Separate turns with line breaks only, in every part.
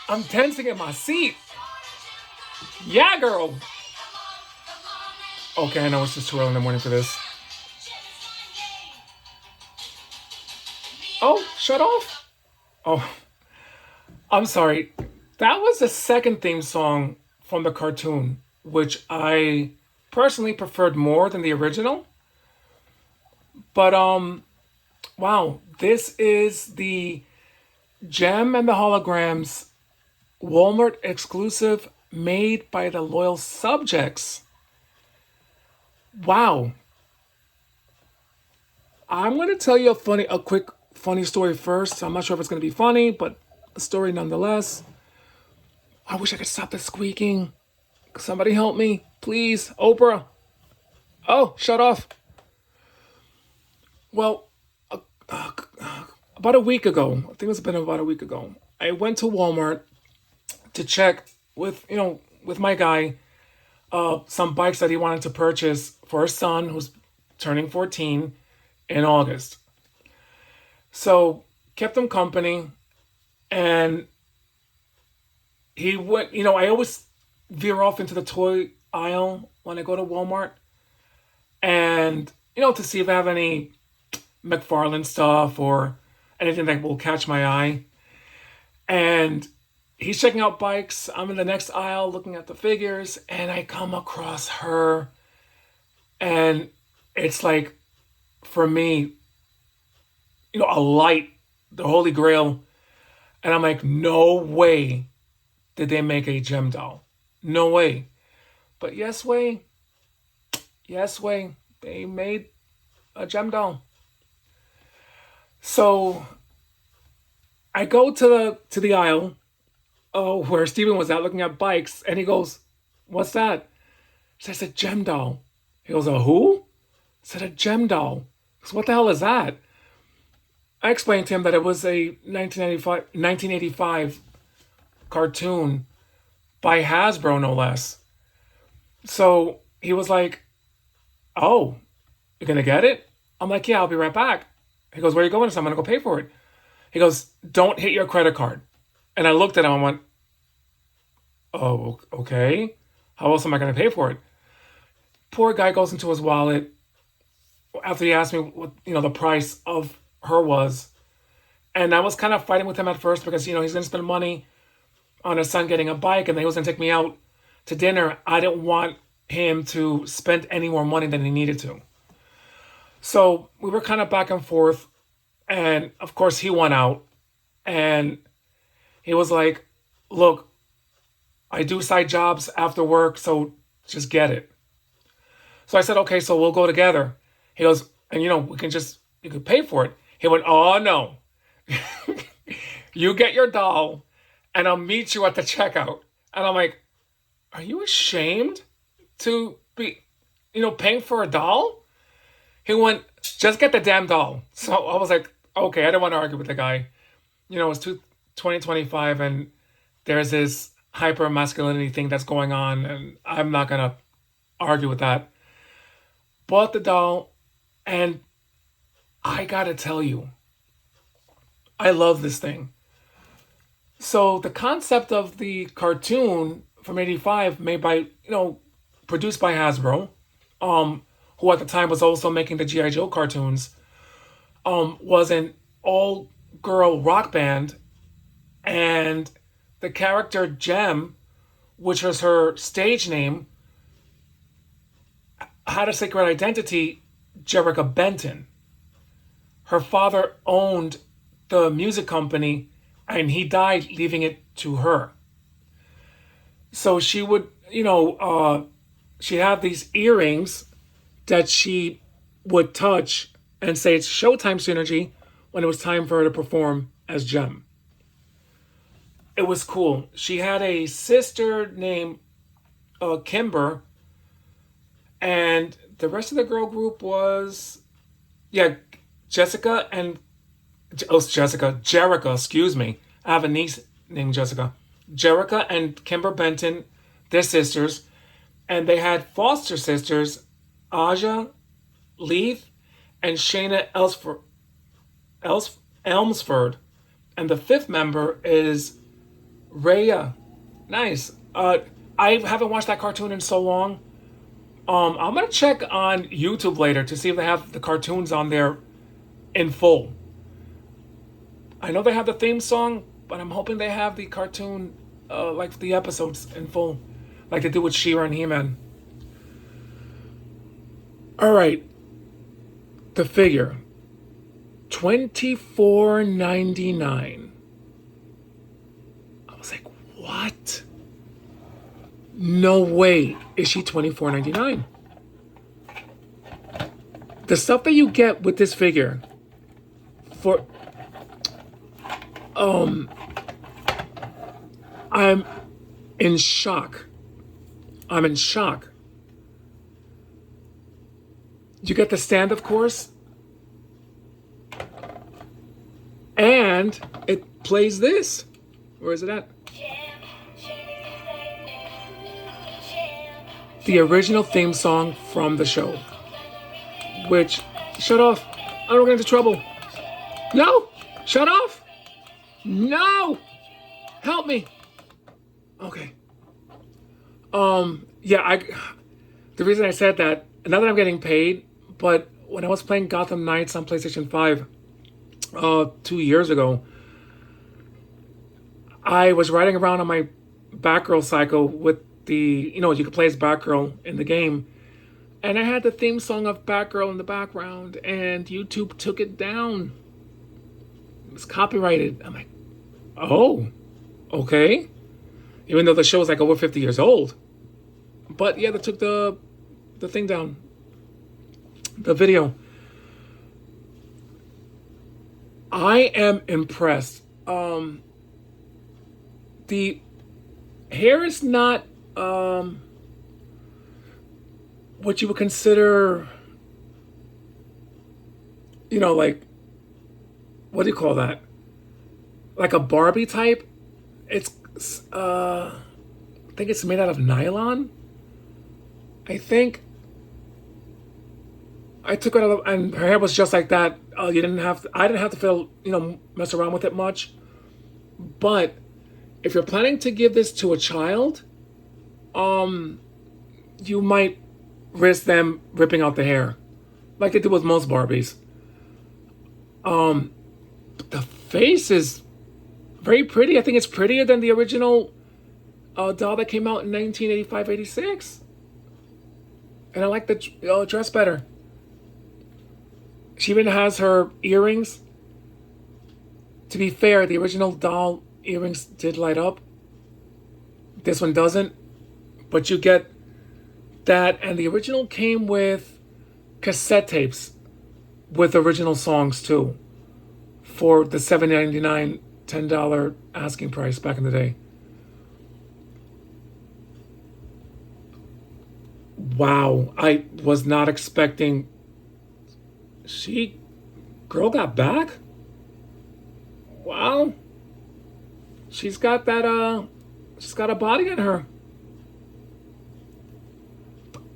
I'm tensing in my seat. Yeah, girl. Okay, I know it's just too early in the morning for this. Oh, shut off. Oh, I'm sorry. That was the second theme song from the cartoon, which I personally preferred more than the original. But wow, this is the Gem and the Holograms Walmart exclusive made by the loyal subjects. Wow. I'm going to tell you a quick funny story first. I'm not sure if it's going to be funny, but a story nonetheless. I wish I could stop the squeaking. Somebody help me, please. Oprah. Oh, shut off. Well, about a week ago, I think it's been about a week ago, I went to Walmart to check with my guy, some bikes that he wanted to purchase for his son who's turning 14 in August. So kept him company, and he went. I always veer off into the toy aisle when I go to Walmart, and to see if I have any McFarlane stuff or anything that will catch my eye. And he's checking out bikes. I'm in the next aisle looking at the figures, and I come across her, and it's like, for me, a light, the holy grail. And I'm like, no way did they make a gem doll. No way. But yes way, they made a gem doll. So I go to the aisle, where Steven was at looking at bikes, and he goes, "What's that?" So I said, "Gem doll." He goes, "A who?" I said, "A gem doll." So what the hell is that? I explained to him that it was a 1985 cartoon by Hasbro, no less. So he was like, "Oh, you're gonna get it?" I'm like, "Yeah, I'll be right back." He goes, "Where are you going?" So I'm gonna go pay for it. He goes, "Don't hit your credit card." And I looked at him and went, "Oh, okay. How else am I gonna pay for it?" Poor guy goes into his wallet after he asked me what the price of her was. And I was kind of fighting with him at first because he's gonna spend money on his son getting a bike, and then he was gonna take me out to dinner. I didn't want him to spend any more money than he needed to. So we were kind of back and forth, and of course he went out, and he was like, "Look, I do side jobs after work, so just get it." So I said, "Okay, so we'll go together." He goes, "And you could pay for it." He went, "Oh no, you get your doll, and I'll meet you at the checkout." And I'm like, "Are you ashamed to be, paying for a doll?" He went, "Just get the damn doll." So I was like, "Okay," I didn't want to argue with the guy. It's 2025, and there's this hyper masculinity thing that's going on, and I'm not gonna argue with that. Bought the doll, and I gotta tell you, I love this thing. So the concept of the cartoon from '85, made by produced by Hasbro, who at the time was also making the GI Joe cartoons, was an all girl rock band, and the character Gem, which was her stage name, had a secret identity, Jerrica Benton. Her father owned the music company, and he died leaving it to her. So she would, she had these earrings that she would touch and say it's Showtime synergy when it was time for her to perform as Gem. It was cool. She had a sister named Kimber, and the rest of the girl group was, yeah, Jessica and Jerrica, excuse me. I have a niece named Jessica. Jerrica and Kimber Benton, they're sisters, and they had foster sisters, Aja, Leith, and Shayna Els- Elmsford. And the fifth member is Raya. Nice. I haven't watched that cartoon in so long. I'm gonna check on YouTube later to see if they have the cartoons on there in full. I know they have the theme song, but I'm hoping they have the cartoon, like the episodes in full, like they do with She-Ra and He-Man. All right, the figure, 24.99. I was like, what? No way is she 24.99. The stuff that you get with this figure for I'm in shock. I'm in shock. You get the stand, of course, and it plays this. Where is it at? The original theme song from the show. Which, shut off. I don't get into trouble. No! Shut off! No! Help me! Okay. Yeah, the reason I said that, not that I'm getting paid, but when I was playing Gotham Knights on PlayStation 5 2 years ago, I was riding around on my Batgirl cycle with the, you could play as Batgirl in the game, and I had the theme song of Batgirl in the background, and YouTube took it down. It was copyrighted. I'm like, oh, okay. Even though the show is like over 50 years old. But yeah, they took the thing down. The video. I am impressed. The hair is not what you would consider, like, what do you call that? Like a Barbie type. It's I think it's made out of nylon. I think I took it out of, and her hair was just like that. I didn't have to feel, mess around with it much. But if you're planning to give this to a child, you might risk them ripping out the hair, like they do with most Barbies. The face is very pretty. I think it's prettier than the original doll that came out in 1985-86. And I like the dress better. She even has her earrings. To be fair, the original doll earrings did light up. This one doesn't. But you get that. And the original came with cassette tapes with original songs too. For the $7.99, $10 asking price back in the day. Wow, I was not expecting. Girl got back? Wow. She's got a body in her.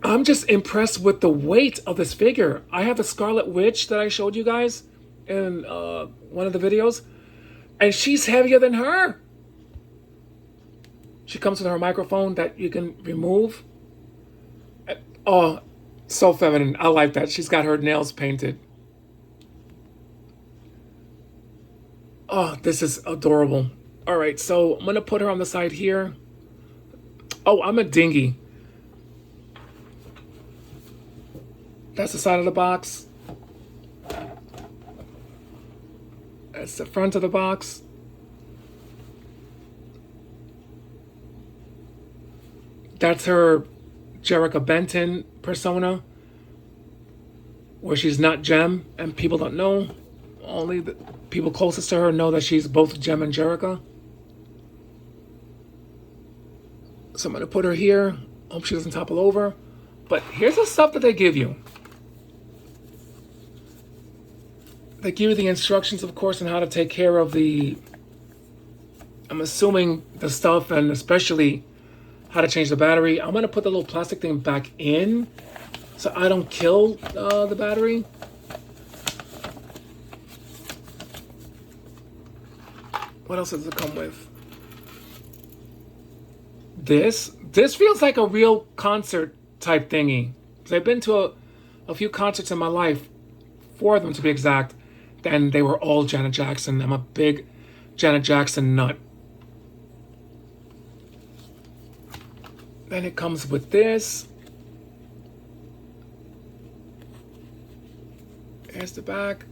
I'm just impressed with the weight of this figure. I have the Scarlet Witch that I showed you guys in one of the videos, and she's heavier than her. She comes with her microphone that you can remove. Oh, so feminine. I like that. She's got her nails painted. Oh, this is adorable. All right, so I'm going to put her on the side here. Oh, I'm a dingy. That's the side of the box. That's the front of the box. That's her Jerrica Benton persona, where she's not Gem, and people don't know. Only the people closest to her know that she's both Gem and Jerrica. So I'm going to put her here. Hope she doesn't topple over. But here's the stuff that they give you. They give you the instructions, of course, on how to take care of I'm assuming the stuff, and especially how to change the battery. I'm going to put the little plastic thing back in so I don't kill the battery. What else does it come with? This feels like a real concert type thingy. 'Cause I've been to a few concerts in my life, four of them to be exact, and they were all Janet Jackson. I'm a big Janet Jackson nut. Then it comes with this. Here's the back.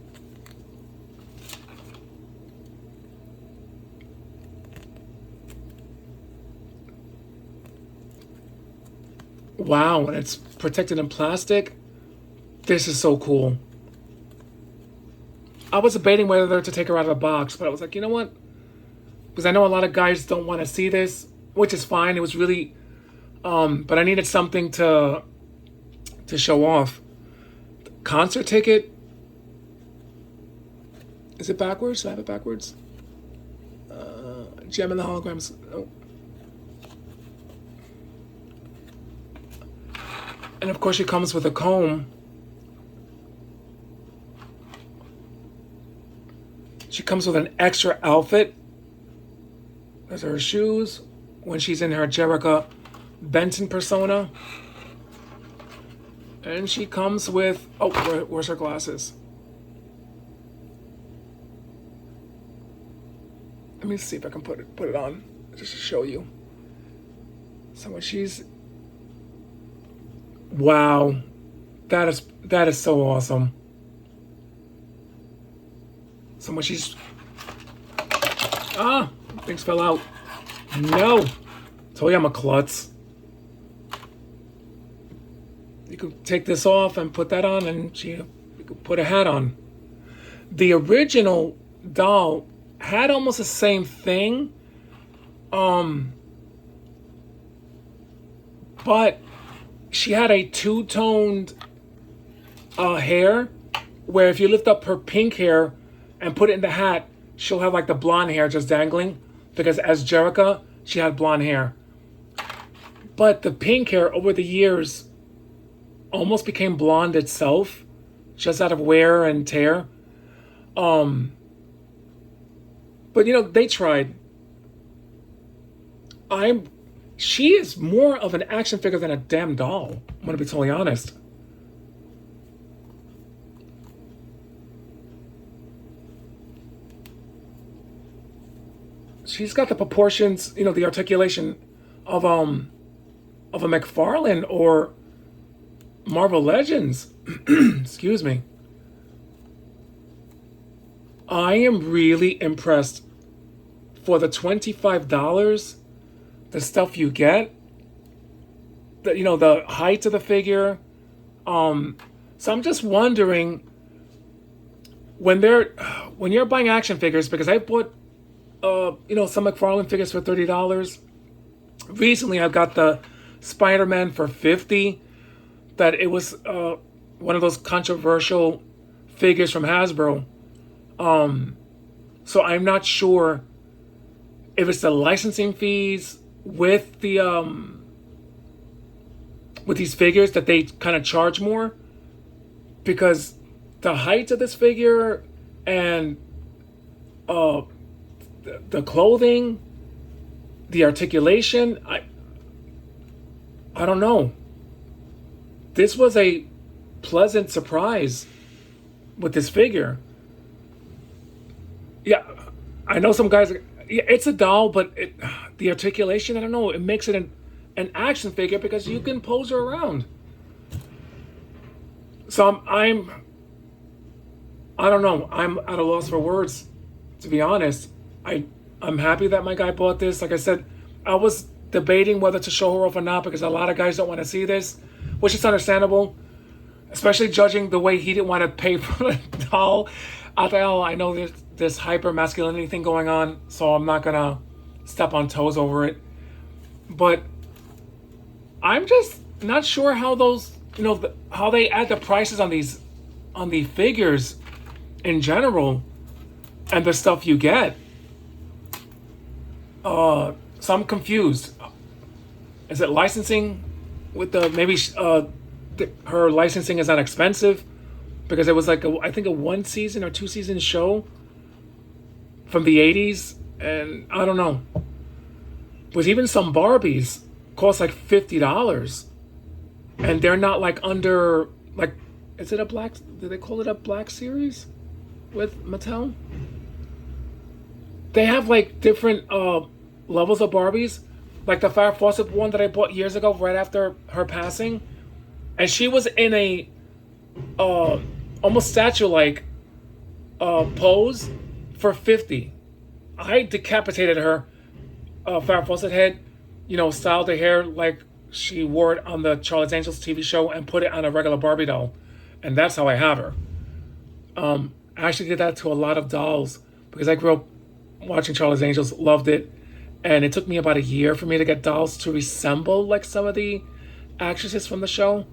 Wow, and it's protected in plastic. This is so cool. I was debating whether to take her out of the box, but I was like, you know what? Because I know a lot of guys don't want to see this, which is fine. It was really, but I needed something to show off. Concert ticket. Is it backwards? Do I have it backwards? Gem and the Holograms. Oh. And of course, she comes with a comb. She comes with an extra outfit. Those are her shoes when she's in her Jerrica Benton persona. And she comes with, oh, where's her glasses? Let me see if I can put it on just to show you. So when she's, wow, that is so awesome. So when she's, things fell out. No, told you I'm a klutz. You could take this off and put that on, and you could put a hat on. The original doll had almost the same thing, but she had a two-toned hair, where if you lift up her pink hair and put it in the hat, she'll have like the blonde hair just dangling, because as Jerrica, she had blonde hair. But the pink hair over the years almost became blonde itself, just out of wear and tear. But you know, they tried. She is more of an action figure than a damn doll. I'm gonna be totally honest. She's got the proportions, you know, the articulation of a McFarlane or Marvel Legends. Excuse me. I am really impressed. For the $25, the stuff you get, the height of the figure. So I'm just wondering, when you're buying action figures, because I bought some McFarlane figures for $30. Recently I've got the Spider-Man for $50. That it was one of those controversial figures from Hasbro. So I'm not sure if it's the licensing fees with the with these figures that they kind of charge more, because the height of this figure and the clothing, the articulation, I don't know. This was a pleasant surprise with this figure. Yeah, I know some guys. Yeah, it's a doll, but the articulation, I don't know. It makes it an action figure because you can pose her around. So I don't know. I'm at a loss for words, to be honest. I'm happy that my guy bought this. Like I said, I was debating whether to show her off or not, because a lot of guys don't want to see this, which is understandable, especially judging the way he didn't want to pay for the doll. I know there's this hyper masculinity thing going on, so I'm not gonna step on toes over it. But I'm just not sure how those, how they add the prices on the figures in general, and the stuff you get. So I'm confused. Is it licensing with her licensing is not expensive, because it was like I think a 1 season or 2 season show from the 80s, and I don't know. But even some Barbies cost like $50. And they're not like under, like, is it a black, do they call it a black series with Mattel? They have like different levels of Barbies. Like the Farrah Fawcett one that I bought years ago right after her passing. And she was in a almost statue-like pose for 50. I decapitated her Farrah Fawcett head, styled the hair like she wore it on the Charlie's Angels TV show and put it on a regular Barbie doll. And that's how I have her. I actually did that to a lot of dolls because I grew up watching Charlie's Angels, loved it. And it took me about a year for me to get dolls to resemble like some of the actresses from the show.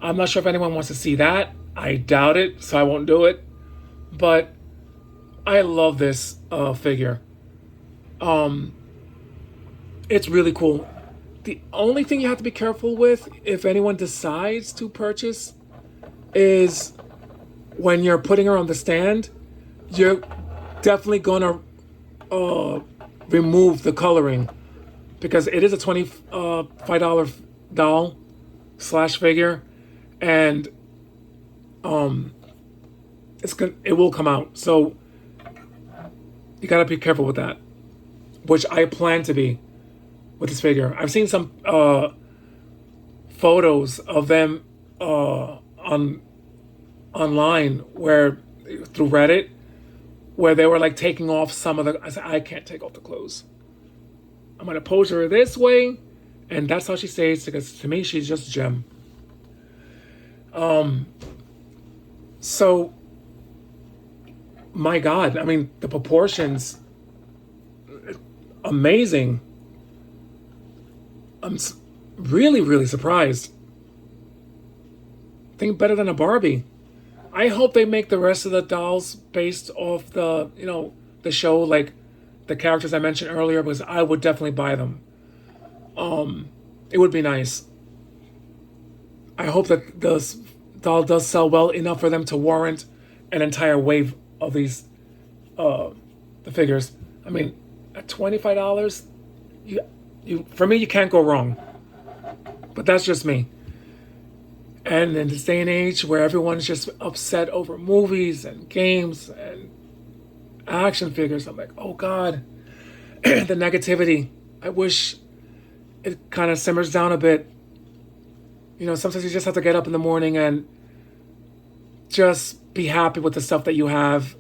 I'm not sure if anyone wants to see that. I doubt it, so I won't do it. But I love this figure. It's really cool. The only thing you have to be careful with if anyone decides to purchase is when you're putting her on the stand, you're definitely gonna remove the coloring because it is a $25 doll / figure, and it will come out. So you gotta be careful with that, which I plan to be with this figure. I've seen some photos of them online where through Reddit where they were like taking off some of the. I said I can't take off the clothes. I'm gonna pose her this way, and that's how she stays because to me she's just a gem. So my God, I mean the proportions, amazing. I'm really, really surprised. I think better than a Barbie. I hope they make the rest of the dolls based off the, the show, like the characters I mentioned earlier, because I would definitely buy them. It would be nice. I hope that the doll does sell well enough for them to warrant an entire wave of these, the figures. I mean, at $25, for me, you can't go wrong. But that's just me. And in this day and age where everyone's just upset over movies and games and action figures, I'm like, oh God, the negativity. I wish it kind of simmers down a bit. Sometimes you just have to get up in the morning and just be happy with the stuff that you have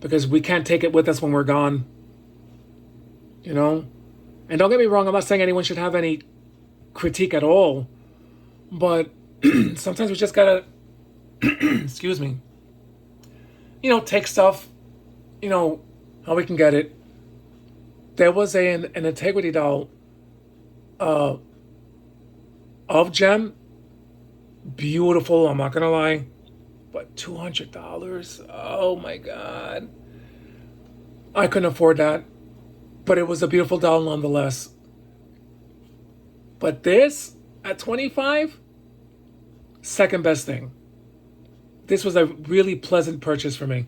because we can't take it with us when we're gone. And don't get me wrong, I'm not saying anyone should have any critique at all, but sometimes we just gotta, excuse me, take stuff, how we can get it. There was an Integrity doll of Gem, beautiful, I'm not gonna lie, but $200, oh my God. I couldn't afford that, but it was a beautiful doll nonetheless. But this, at 25, second best thing. This was a really pleasant purchase for me.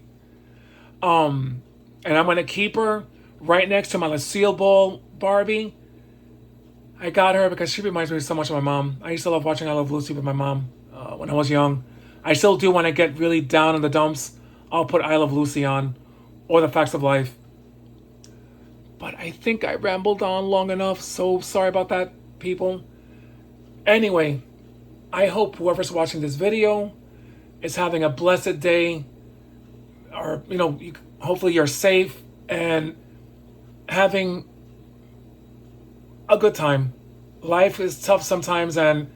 And I'm going to keep her right next to my Lucille Ball Barbie. I got her because she reminds me so much of my mom. I used to love watching I Love Lucy with my mom when I was young. I still do when I get really down in the dumps. I'll put I Love Lucy on or The Facts of Life. But I think I rambled on long enough, so sorry about that, people. Anyway, I hope whoever's watching this video is having a blessed day, or, hopefully you're safe and having a good time. Life is tough sometimes, and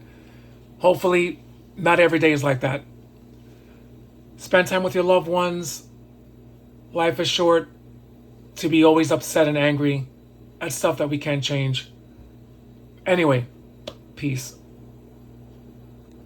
hopefully not every day is like that. Spend time with your loved ones. Life is short to be always upset and angry at stuff that we can't change. Anyway, peace.